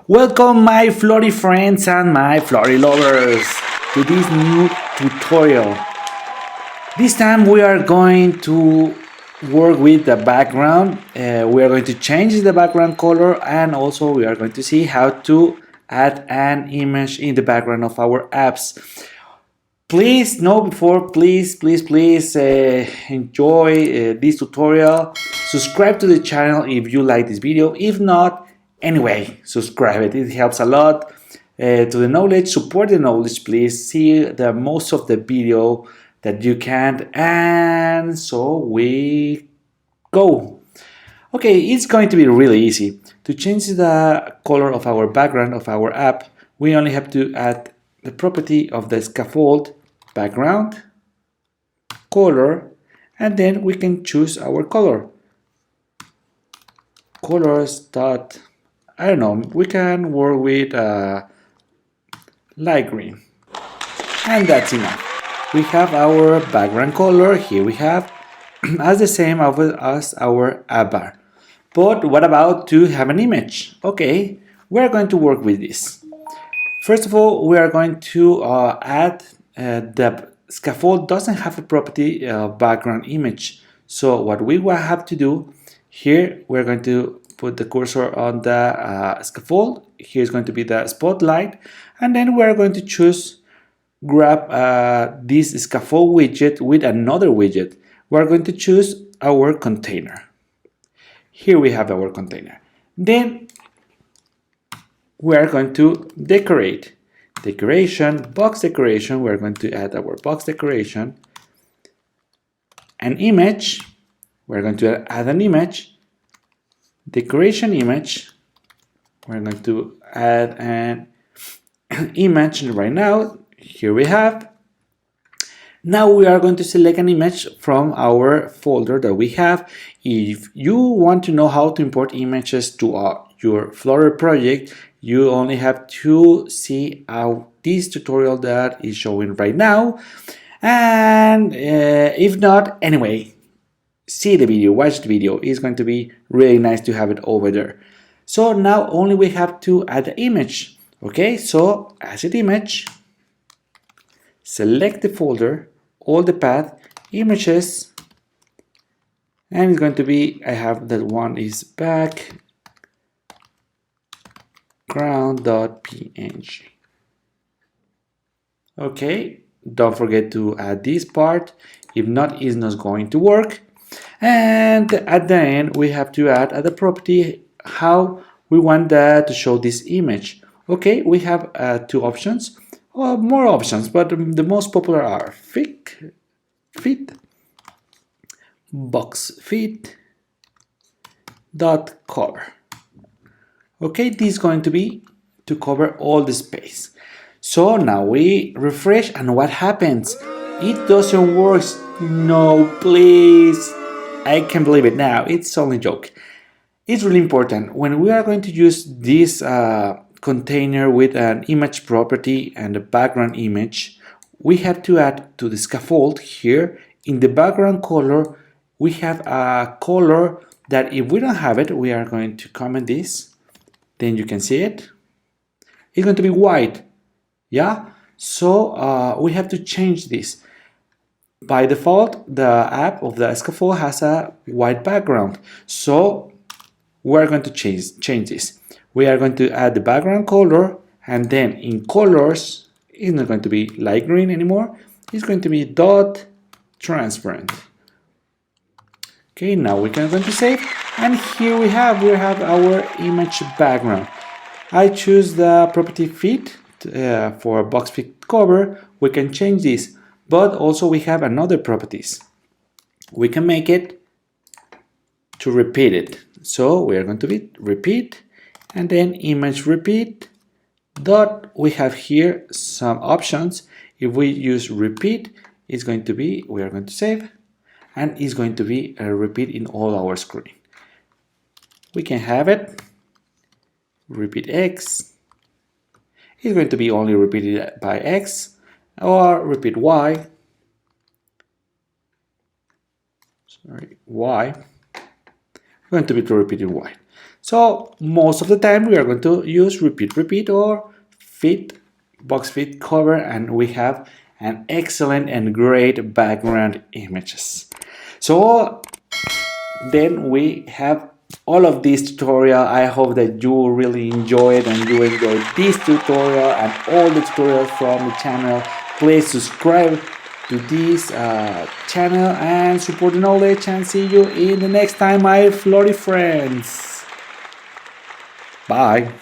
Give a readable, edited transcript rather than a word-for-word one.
Welcome my Flory friends and my Flory lovers to this new tutorial. This time we are going to work with the background. We are going to change the background color, and also we are going to see how to add an image in the background of our apps. Please enjoy this tutorial. Subscribe to the channel if you like this video. If not, anyway, subscribe it helps a lot. To the knowledge, support the knowledge, please. See the most of the video that you can, and so we go. Okay, it's going to be really easy. To change the color of our background of our app, we only have to add the property of the scaffold background color, and then we can choose our color. Colors dot, I don't know, we can work with light green, and that's enough. We have our background color. Here we have as the same as our app bar. But what about to have an image? Okay, we're going to work with this. First of all, we are going to add the scaffold doesn't have a property background image. So what we will have to do here, we're going to put the cursor on the scaffold. Here's going to be the spotlight, and then we're going to choose grab this scaffold widget with another widget. We're going to choose our container. Here we have our container. Then we are going to decorate. Decoration, box decoration, we're going to add our box decoration. An image, we're going to add an image. Decoration image, we're going to add an image right now. Here we have. Now we are going to select an image from our folder that we have. If you want to know how to import images to your Flutter project, you only have to see this tutorial that is showing right now. And if not, anyway, see the video, watch the video. It's going to be really nice to have it over there. So now only we have to add the image. Okay, so asset image, select the folder, all the path, images, and it's going to be, I have that one is background.png. Okay, don't forget to add this part. If not, it's not going to work. And at the end, we have to add the property how we want that to show this image. Okay, we have two options, or more options, but the most popular are fit, box fit, dot cover. Okay, this is going to be to cover all the space. So now we refresh, and what happens? It doesn't work. No, please. I can't believe it now. It's only a joke. It's really important when we are going to use this container with an image property and a background image. We have to add to the scaffold here in the background color. We have a color that if we don't have it, we are going to comment this. Then you can see it. It's going to be white. Yeah. So we have to change this. By default, the app of the scaffold has a white background. So we're going to change this. We are going to add the background color, and then in colors, it's not going to be light green anymore. It's going to be dot transparent. Okay, now we can go to save, and here we have our image background. I choose the property fit for box fit cover. We can change this, but also we have another properties. We can make it to repeat it. So we are going to be repeat, and then image repeat dot. We have here some options. If we use repeat, it's going to be, we are going to save, and it's going to be a repeat in all our screen. We can have it repeat X. It's going to be only repeated by X, or repeat Y. Sorry, Y. Going to be repeated Y. So most of the time we are going to use repeat or box fit cover, and we have an excellent and great background images. So then we have all of this tutorial. I hope that you really enjoy it and you enjoyed this tutorial and all the tutorials from the channel. Please subscribe to this channel and support the knowledge, and see you in the next time, my Flutter friends. Bye.